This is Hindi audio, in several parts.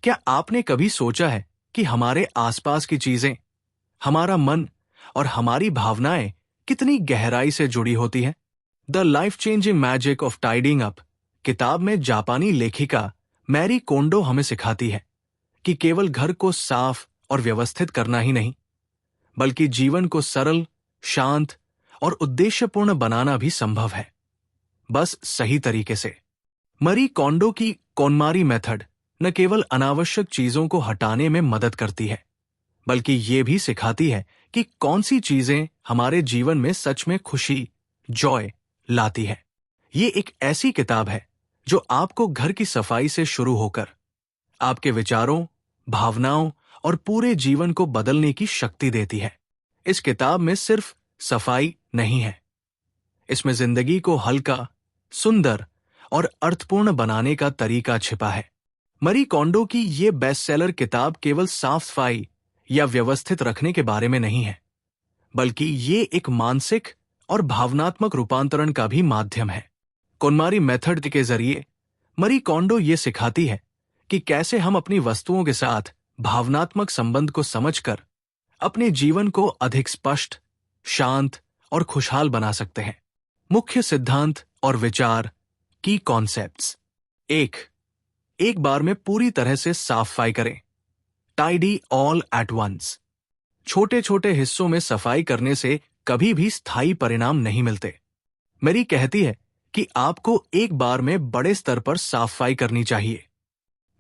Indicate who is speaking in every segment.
Speaker 1: क्या आपने कभी सोचा है कि हमारे आसपास की चीजें, हमारा मन और हमारी भावनाएं कितनी गहराई से जुड़ी होती हैं? The life changing magic of tidying up किताब में जापानी लेखिका मैरी कोंडो हमें सिखाती है कि केवल घर को साफ और व्यवस्थित करना ही नहीं, बल्कि जीवन को सरल, शांत और उद्देश्यपूर्ण बनाना भी संभव है, बस सही तरीके से। मरी कोंडो की कोनमारी मेथड न केवल अनावश्यक चीजों को हटाने में मदद करती है, बल्कि ये भी सिखाती है कि कौन सी चीजें हमारे जीवन में सच में खुशी, जॉय लाती है। ये एक ऐसी किताब है जो आपको घर की सफाई से शुरू होकर आपके विचारों, भावनाओं और पूरे जीवन को बदलने की शक्ति देती है। इस किताब में सिर्फ सफाई नहीं है, इसमें जिंदगी को हल्का, सुंदर और अर्थपूर्ण बनाने का तरीका छिपा है। मरी कोंडो की ये बेस्टसेलर किताब केवल साफ सफाई या व्यवस्थित रखने के बारे में नहीं है, बल्कि ये एक मानसिक और भावनात्मक रूपांतरण का भी माध्यम है। कोनमारी मेथड के जरिए मरी कोंडो ये सिखाती है कि कैसे हम अपनी वस्तुओं के साथ भावनात्मक संबंध को समझकर अपने जीवन को अधिक स्पष्ट, शांत और खुशहाल बना सकते हैं। मुख्य सिद्धांत और विचार, की कॉन्सेप्ट्स। एक बार में पूरी तरह से साफ सफाई करें। Tidy all at once. छोटे छोटे हिस्सों में सफाई करने से कभी भी स्थायी परिणाम नहीं मिलते। मेरी कहती है कि आपको एक बार में बड़े स्तर पर साफ सफाई करनी चाहिए।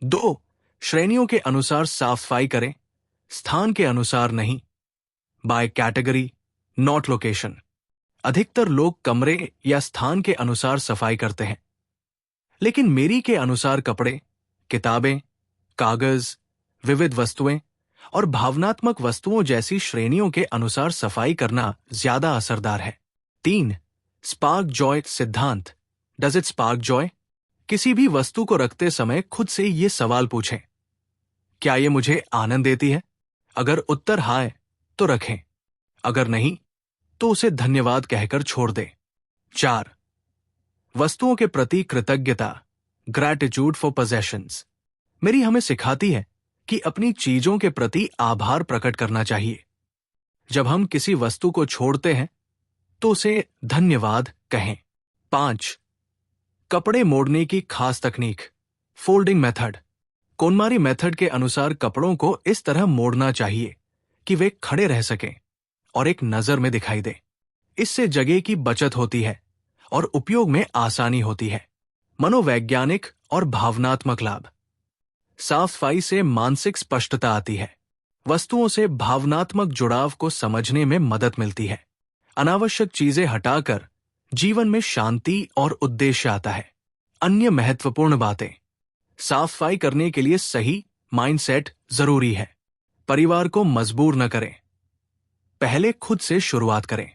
Speaker 1: 2. श्रेणियों के अनुसार साफ सफाई करें, स्थान के अनुसार नहीं। By category, not location. अधिकतर लोग कमरे या स्थान के अनुसार सफाई करते हैं, लेकिन मेरी के अनुसार कपड़े, किताबें, कागज, विविध वस्तुएं और भावनात्मक वस्तुओं जैसी श्रेणियों के अनुसार सफाई करना ज्यादा असरदार है। 3. स्पार्क जॉय सिद्धांत। Does it spark Joy? किसी भी वस्तु को रखते समय खुद से ये सवाल पूछें, क्या ये मुझे आनंद देती है? अगर उत्तर हाँ है तो रखें, अगर नहीं तो उसे धन्यवाद कहकर छोड़ दें। 4. वस्तुओं के प्रति कृतज्ञता, ग्रैटिट्यूड फॉर पोजेशंस। मेरी हमें सिखाती है कि अपनी चीजों के प्रति आभार प्रकट करना चाहिए। जब हम किसी वस्तु को छोड़ते हैं तो उसे धन्यवाद कहें। 5. कपड़े मोड़ने की खास तकनीक, फोल्डिंग मेथड। कोनमारी मेथड के अनुसार कपड़ों को इस तरह मोड़ना चाहिए कि वे खड़े रह सकें और एक नजर में दिखाई दे। इससे जगह की बचत होती है और उपयोग में आसानी होती है। मनोवैज्ञानिक और भावनात्मक लाभ। साफ सफाई से मानसिक स्पष्टता आती है। वस्तुओं से भावनात्मक जुड़ाव को समझने में मदद मिलती है। अनावश्यक चीजें हटाकर जीवन में शांति और उद्देश्य आता है। अन्य महत्वपूर्ण बातें। साफ सफाई करने के लिए सही माइंडसेट जरूरी है। परिवार को मजबूर न करें, पहले खुद से शुरुआत करें।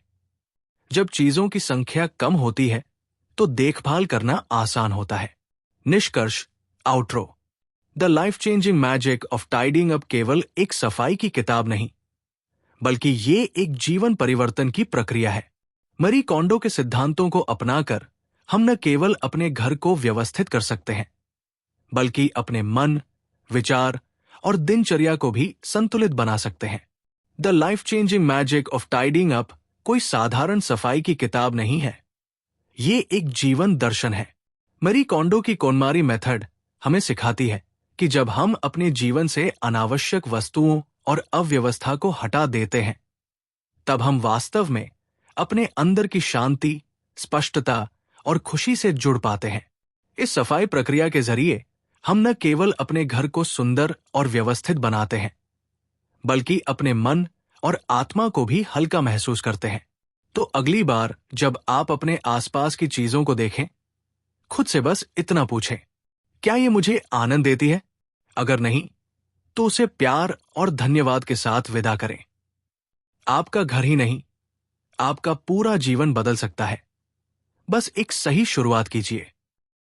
Speaker 1: जब चीजों की संख्या कम होती है तो देखभाल करना आसान होता है। निष्कर्ष, outro. The life changing magic of tidying up केवल एक सफाई की किताब नहीं, बल्कि ये एक जीवन परिवर्तन की प्रक्रिया है। मरी कोंडो के सिद्धांतों को अपनाकर हम न केवल अपने घर को व्यवस्थित कर सकते हैं, बल्कि अपने मन, विचार और दिनचर्या को भी संतुलित बना सकते हैं। The life changing magic of tidying up कोई साधारण सफाई की किताब नहीं है, ये एक जीवन दर्शन है। मरी कोंडो की कोनमारी मेथड हमें सिखाती है कि जब हम अपने जीवन से अनावश्यक वस्तुओं और अव्यवस्था को हटा देते हैं, तब हम वास्तव में अपने अंदर की शांति, स्पष्टता और खुशी से जुड़ पाते हैं। इस सफाई प्रक्रिया के जरिए हम न केवल अपने घर को सुंदर और व्यवस्थित बनाते हैं, बल्कि अपने मन और आत्मा को भी हल्का महसूस करते हैं। तो अगली बार जब आप अपने आसपास की चीजों को देखें, खुद से बस इतना पूछें, क्या ये मुझे आनंद देती है? अगर नहीं तो उसे प्यार और धन्यवाद के साथ विदा करें। आपका घर ही नहीं, आपका पूरा जीवन बदल सकता है। बस एक सही शुरुआत कीजिए।